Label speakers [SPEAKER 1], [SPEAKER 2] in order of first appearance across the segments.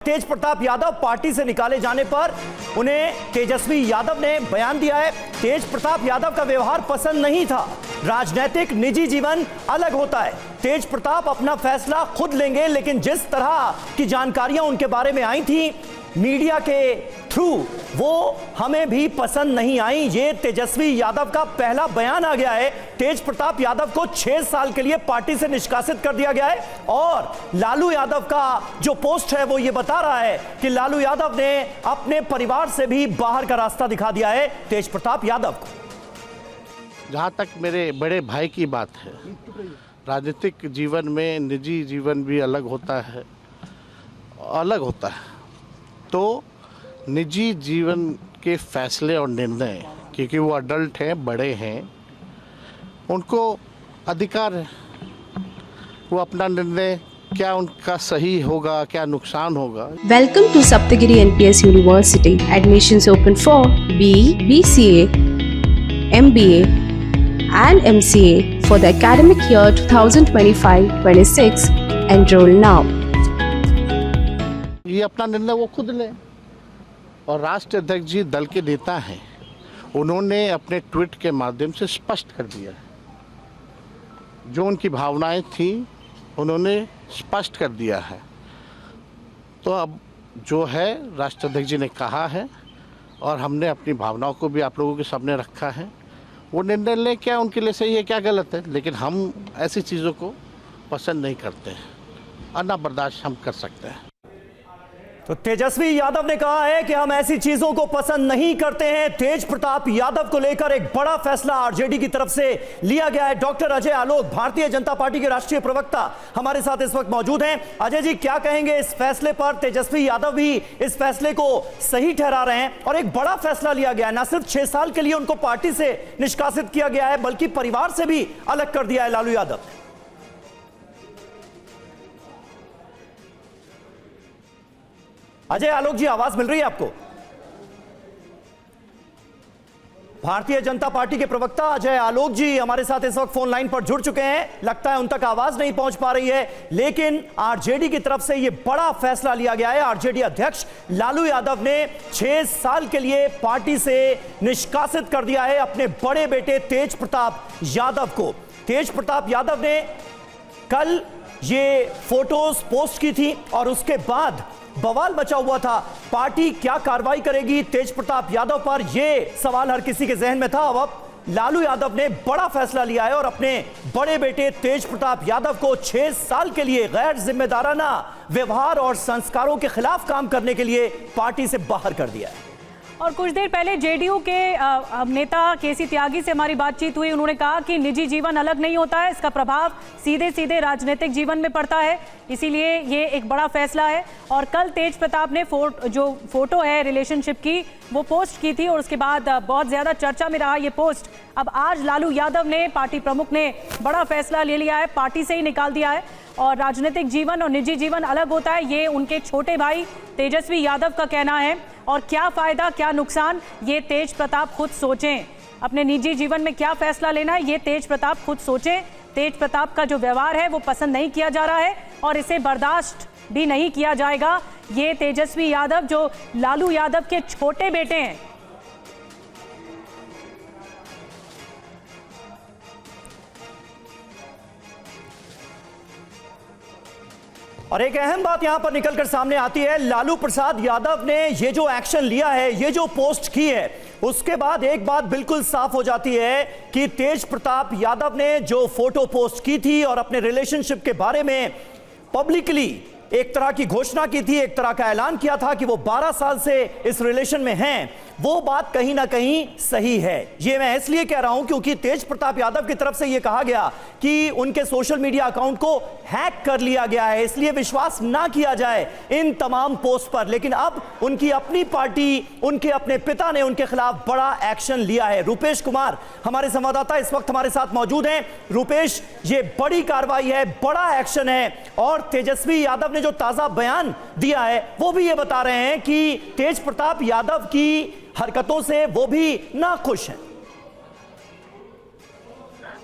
[SPEAKER 1] तेज Pratap Yadav party से निकाले जाने पर उन्हें तेजस्वी यादव ने बयान दिया है। तेज प्रताप यादव का व्यवहार पसंद नहीं था। राजनीतिक निजी जीवन अलग होता है। तेज प्रताप अपना फैसला खुद लेंगे, लेकिन जिस तरह की जानकारियां उनके बारे में आई थी मीडिया के थ्रू, वो हमें भी पसंद नहीं आई। ये तेजस्वी यादव का पहला बयान आ गया है। तेज प्रताप यादव को 6 साल के लिए पार्टी से निष्कासित कर दिया गया है और लालू यादव का जो पोस्ट है वो ये बता रहा है कि लालू यादव ने अपने परिवार से भी बाहर का रास्ता दिखा दिया है तेज प्रताप यादव को।
[SPEAKER 2] जहाँ तक मेरे बड़े भाई की बात है, राजनीतिक जीवन में निजी जीवन भी अलग होता है, तो निजी जीवन के फैसले और निर्णय, क्योंकि वो अडल्ट हैं, बड़े हैं, उनको अधिकार है। वो अपना निर्णय, क्या उनका सही होगा, क्या नुकसान होगा।
[SPEAKER 3] Welcome to Saptagiri NPS university. Admissions open for BE, BCA, MBA and MCA for the academic year 2025-26. Enroll now.
[SPEAKER 2] ये अपना निर्णय वो खुद लें। और राष्ट्रीय अध्यक्ष जी दल के नेता हैं, उन्होंने अपने ट्वीट के माध्यम से स्पष्ट कर दिया है। जो उनकी भावनाएं थी उन्होंने स्पष्ट कर दिया है। तो अब जो है राष्ट्रीय अध्यक्ष जी ने कहा है और हमने अपनी भावनाओं को भी आप लोगों के सामने रखा है। वो निर्णय लें, क्या उनके लिए सही है, क्या गलत है, लेकिन हम ऐसी चीज़ों को पसंद नहीं करते हैं और ना बर्दाश्त हम कर सकते हैं।
[SPEAKER 1] तो तेजस्वी यादव ने कहा है कि हम ऐसी चीजों को पसंद नहीं करते हैं। तेज प्रताप यादव को लेकर एक बड़ा फैसला आरजेडी की तरफ से लिया गया है। डॉक्टर अजय आलोक, भारतीय जनता पार्टी के राष्ट्रीय प्रवक्ता, हमारे साथ इस वक्त मौजूद हैं। अजय जी, क्या कहेंगे इस फैसले पर? तेजस्वी यादव भी इस फैसले को सही ठहरा रहे हैं और एक बड़ा फैसला लिया गया है। न सिर्फ 6 साल के लिए उनको पार्टी से निष्कासित किया गया है, बल्कि परिवार से भी अलग कर दिया है लालू यादव। अजय आलोक जी, आवाज मिल रही है आपको? भारतीय जनता पार्टी के प्रवक्ता अजय आलोक जी हमारे साथ इस वक्त फोन लाइन पर जुड़ चुके हैं। लगता है उन तक आवाज नहीं पहुंच पा रही है, लेकिन आरजेडी की तरफ से यह बड़ा फैसला लिया गया है। आरजेडी अध्यक्ष लालू यादव ने 6 साल के लिए पार्टी से निष्कासित कर दिया है अपने बड़े बेटे तेज प्रताप यादव को। तेज प्रताप यादव ने कल ये फोटोज पोस्ट की थी और उसके बाद बवाल मचा हुआ था। पार्टी क्या कार्रवाई करेगी तेज प्रताप यादव पर, यह सवाल हर किसी के जहन में था। अब लालू यादव ने बड़ा फैसला लिया है और अपने बड़े बेटे तेज प्रताप यादव को 6 साल के लिए गैर जिम्मेदाराना व्यवहार और संस्कारों के खिलाफ काम करने के लिए पार्टी से बाहर कर दिया है।
[SPEAKER 4] और कुछ देर पहले जेडीयू के नेता केसी त्यागी से हमारी बातचीत हुई। उन्होंने कहा कि निजी जीवन अलग नहीं होता है, इसका प्रभाव सीधे सीधे राजनीतिक जीवन में पड़ता है, इसीलिए ये एक बड़ा फैसला है। और कल तेज प्रताप ने जो फोटो है रिलेशनशिप की वो पोस्ट की थी और उसके बाद बहुत ज़्यादा चर्चा में रहा ये पोस्ट। अब आज लालू यादव ने, पार्टी प्रमुख ने बड़ा फैसला ले लिया है, पार्टी से ही निकाल दिया है और राजनीतिक जीवन और निजी जीवन अलग होता है, ये उनके छोटे भाई तेजस्वी यादव का कहना है। और क्या फायदा क्या नुकसान, ये तेज प्रताप खुद सोचें। अपने निजी जीवन में क्या फैसला लेना है ये तेज प्रताप खुद सोचें। तेज प्रताप का जो व्यवहार है वो पसंद नहीं किया जा रहा है और इसे बर्दाश्त भी नहीं किया जाएगा। ये तेजस्वी यादव जो लालू यादव के छोटे बेटे हैं।
[SPEAKER 1] और एक अहम बात यहां पर निकलकर सामने आती है, लालू प्रसाद यादव ने ये जो एक्शन लिया है, ये जो पोस्ट की है, उसके बाद एक बात बिल्कुल साफ हो जाती है कि तेज प्रताप यादव ने जो फोटो पोस्ट की थी और अपने रिलेशनशिप के बारे में पब्लिकली एक तरह की घोषणा की थी, एक तरह का ऐलान किया था कि वो 12 साल से इस रिलेशन में हैं, वो बात कहीं ना कहीं सही है। ये मैं इसलिए कह रहा हूं क्योंकि तेज प्रताप यादव की तरफ से ये कहा गया कि उनके सोशल मीडिया अकाउंट को हैक कर लिया गया है, इसलिए विश्वास ना किया जाए इन तमाम पोस्ट पर। लेकिन अब उनकी अपनी पार्टी, उनके अपने पिता ने उनके खिलाफ बड़ा एक्शन लिया है। रूपेश कुमार हमारे संवाददाता इस वक्त हमारे साथ मौजूद हैं। रूपेश, ये बड़ी कार्रवाई है, बड़ा एक्शन है और तेजस्वी यादव ने जो ताजा बयान दिया है वो भी ये बता रहे हैं कि तेज प्रताप यादव की हरकतों से वो भी नाखुश हैं।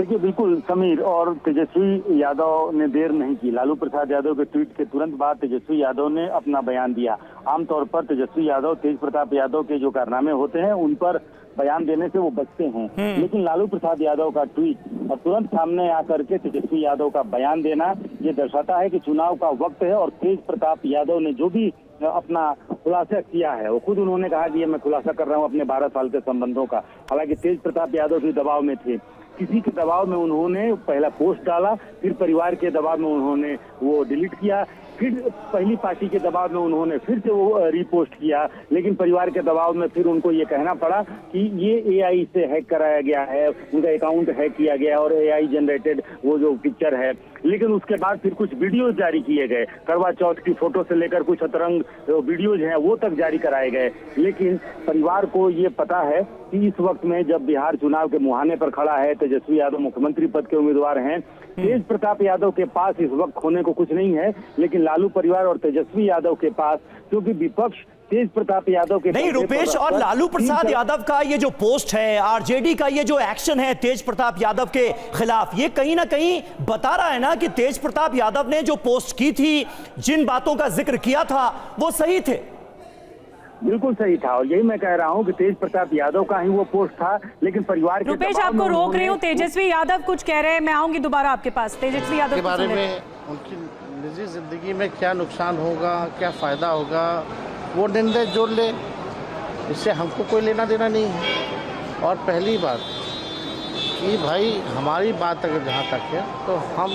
[SPEAKER 5] देखिए बिल्कुल समीर, और तेजस्वी यादव ने देर नहीं की। लालू प्रसाद यादव के ट्वीट के तुरंत बाद तेजस्वी यादव ने अपना बयान दिया। आमतौर पर तेजस्वी यादव तेज प्रताप यादव के जो कारनामे होते हैं उन पर बयान देने से वो बचते हैं, लेकिन लालू प्रसाद यादव का ट्वीट और तुरंत सामने आकर के तेजस्वी यादव का बयान देना ये दर्शाता है कि चुनाव का वक्त है। और तेज प्रताप यादव ने जो भी अपना खुलासा किया है, वो खुद उन्होंने कहा कि ये मैं खुलासा कर रहा हूँ अपने 12 साल के संबंधों का। हालांकि तेज प्रताप यादव भी दबाव में थे, किसी के दबाव में उन्होंने पहला पोस्ट डाला, फिर परिवार के दबाव में उन्होंने वो डिलीट किया, फिर पहली पार्टी के दबाव में उन्होंने फिर से वो रीपोस्ट किया, लेकिन परिवार के दबाव में फिर उनको ये कहना पड़ा कि ये एआई से हैक कराया गया है, उनका अकाउंट हैक किया गया और एआई जनरेटेड वो जो पिक्चर है। लेकिन उसके बाद फिर कुछ वीडियोज जारी किए गए, करवा चौथ की फोटो से लेकर कुछ अतरंग वीडियोज हैं वो तक जारी कराए गए। लेकिन परिवार को ये पता है कि इस वक्त में जब बिहार चुनाव के मुहाने पर खड़ा है, तेजस्वी यादव मुख्यमंत्री पद के उम्मीदवार हैं, तेज प्रताप यादव के पास इस वक्त खोने को कुछ नहीं है, लेकिन लालू परिवार और तेजस्वी यादव के पास, क्योंकि विपक्ष तेज प्रताप यादव के
[SPEAKER 1] नहीं रुपेश, और लालू प्रसाद यादव का ये जो पोस्ट है, आरजेडी का ये जो एक्शन है तेज प्रताप यादव के खिलाफ, ये कहीं ना कहीं बता रहा है ना कि तेज प्रताप यादव ने जो पोस्ट की थी, जिन बातों का जिक्र किया था वो सही थे।
[SPEAKER 5] बिल्कुल सही था, और यही मैं कह रहा हूं कि तेज प्रताप यादव का ही वो पोस्ट था, लेकिन परिवार के
[SPEAKER 4] रुपेश आपको रोक रही हूँ, तेजस्वी यादव कुछ कह रहे हैं, मैं आऊंगी दोबारा आपके पास। तेजस्वी यादव
[SPEAKER 2] के बारे में उनकी निजी जिंदगी में क्या नुकसान होगा, क्या फायदा होगा, वो निर्णय जोड़ ले, इससे हमको कोई लेना देना नहीं है। और पहली बात कि भाई हमारी बात अगर जहाँ तक है तो हम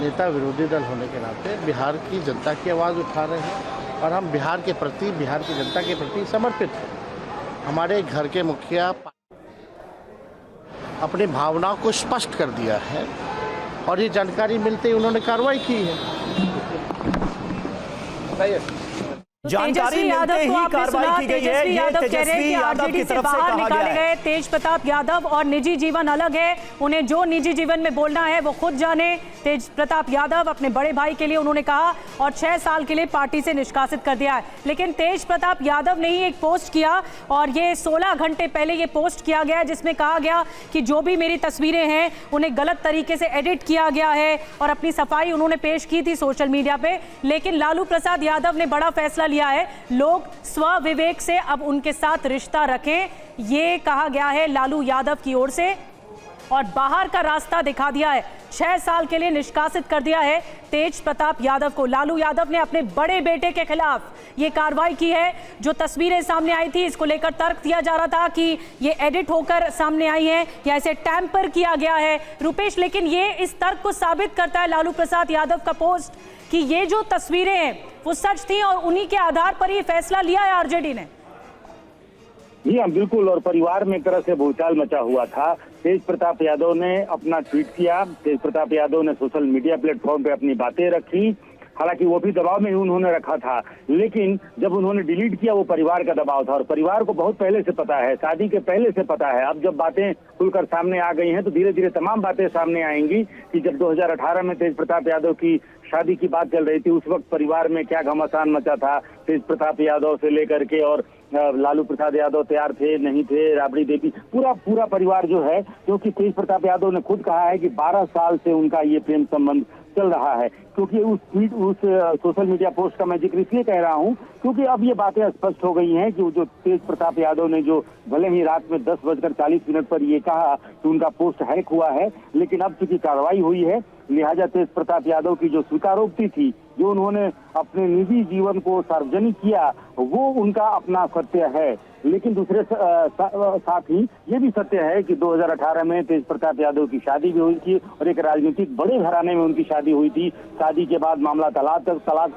[SPEAKER 2] नेता विरोधी दल होने के नाते बिहार की जनता की आवाज़ उठा रहे हैं और हम बिहार के प्रति, बिहार की जनता के प्रति समर्पित हैं। हमारे घर के मुखिया अपनी भावनाओं को स्पष्ट कर दिया है और ये जानकारी मिलते ही उन्होंने कार्रवाई की है।
[SPEAKER 1] जानकारी मिलते ही कार्रवाई की गई है। ये तेजस्वी यादव की तरफ से कहा गया है।
[SPEAKER 4] तेज प्रताप यादव और निजी जीवन अलग है, उन्हें जो निजी जीवन में बोलना है वो खुद जाने। तेज प्रताप यादव अपने बड़े भाई के लिए उन्होंने कहा और 6 साल के लिए पार्टी से निष्कासित कर दिया है। लेकिन तेज प्रताप यादव ने ही एक पोस्ट किया और ये 16 घंटे पहले ये पोस्ट किया गया जिसमें कहा गया कि जो भी मेरी तस्वीरें हैं उन्हें गलत तरीके से एडिट किया गया है और अपनी सफाई उन्होंने पेश की थी सोशल मीडिया पे। लेकिन लालू प्रसाद यादव ने बड़ा फैसला लिया है, लोग स्व विवेक से अब उनके साथ रिश्ता रखें, ये कहा गया है लालू यादव की ओर से और बाहर का रास्ता दिखा दिया है। 6 साल के लिए निष्कासित कर दिया है तेज प्रताप यादव को। लालू यादव ने अपने बड़े बेटे के खिलाफ ये कार्रवाई की है। जो तस्वीरें सामने आई थी इसको लेकर तर्क दिया जा रहा था कि ये एडिट होकर सामने आई है या इसे टैंपर किया गया है रुपेश, लेकिन ये इस तर्क को साबित करता है लालू प्रसाद यादव का पोस्ट कि ये जो तस्वीरें हैं वो सच थी और उन्हीं के आधार पर ये फैसला लिया है आरजेडी ने।
[SPEAKER 5] जी हाँ बिल्कुल, और परिवार में एक तरह से भूचाल मचा हुआ था। तेज प्रताप यादव ने अपना ट्वीट किया, तेज प्रताप यादव ने सोशल मीडिया प्लेटफॉर्म पे अपनी बातें रखी, हालांकि वो भी दबाव में ही उन्होंने रखा था, लेकिन जब उन्होंने डिलीट किया वो परिवार का दबाव था और परिवार को बहुत पहले से पता है, शादी के पहले से पता है। अब जब बातें खुलकर सामने आ गई हैं तो धीरे धीरे तमाम बातें सामने आएंगी कि जब 2018 में तेज प्रताप यादव की शादी की बात चल रही थी उस वक्त परिवार में क्या घमासान मचा था। तेज प्रताप यादव से लेकर के और लालू प्रसाद यादव तैयार थे नहीं थे, राबड़ी देवी, पूरा परिवार जो है, क्योंकि तेज प्रताप यादव ने खुद कहा है कि 12 साल से उनका ये प्रेम संबंध चल रहा है। क्योंकि उस सोशल मीडिया पोस्ट का मैं जिक्र इसलिए कह रहा हूं क्योंकि अब ये बातें स्पष्ट हो गई हैं कि जो तेज प्रताप यादव ने जो भले ही रात में 10:40 पर ये कहा कि उनका पोस्ट हैक हुआ है, लेकिन अब चूंकि कार्रवाई हुई है लिहाजा तेज प्रताप यादव की जो स्वीकारोक्ति थी, जो उन्होंने अपने निजी जीवन को सार्वजनिक किया, वो उनका अपना सत्य है। लेकिन दूसरे साथ ही ये भी सत्य है कि 2018 में तेज प्रताप यादव की शादी भी हुई थी और एक राजनीतिक बड़े घराने में उनकी शादी हुई थी। शादी के बाद मामला तलाक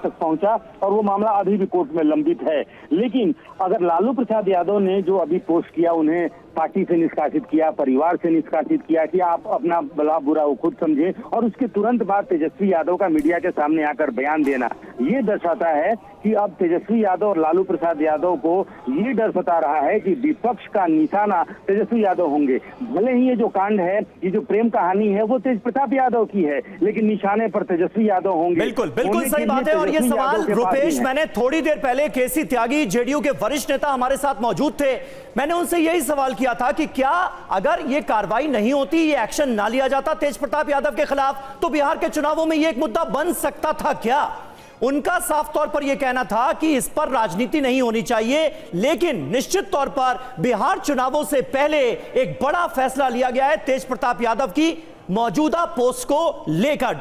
[SPEAKER 5] तक पहुंचा और वो मामला अभी भी कोर्ट में लंबित है। लेकिन अगर लालू प्रसाद यादव ने जो अभी पोस्ट किया, उन्हें पार्टी से निष्कासित किया, परिवार से निष्कासित किया कि आप अपना भला बुरा वो खुद समझें, और उसके तुरंत बाद तेजस्वी यादव का मीडिया के सामने आकर बयान देना, ये दर्शाता है कि अब तेजस्वी यादव और लालू प्रसाद यादव को ये डर सता रहा है कि विपक्ष का निशाना तेजस्वी यादव होंगे। भले ही ये जो कांड है, ये जो प्रेम कहानी है, वो तेज प्रताप यादव की है, लेकिन निशाने पर तेजस्वी यादव होंगे।
[SPEAKER 1] बिल्कुल सही बात है। और ये सवाल रुपेश, मैंने थोड़ी देर पहले केसी त्यागी जेडीयू के वरिष्ठ नेता हमारे साथ मौजूद थे, मैंने उनसे यही सवाल किया किया था कि क्या अगर यह कार्रवाई नहीं होती, ये एक्शन ना लिया जाता तेज प्रताप यादव के खिलाफ, तो बिहार के चुनावों में यह एक मुद्दा बन सकता था क्या? उनका साफ तौर पर यह कहना था कि इस पर राजनीति नहीं होनी चाहिए, लेकिन निश्चित तौर पर बिहार चुनावों से पहले एक बड़ा फैसला लिया गया है तेज प्रताप यादव की मौजूदा पोस्ट को लेकर।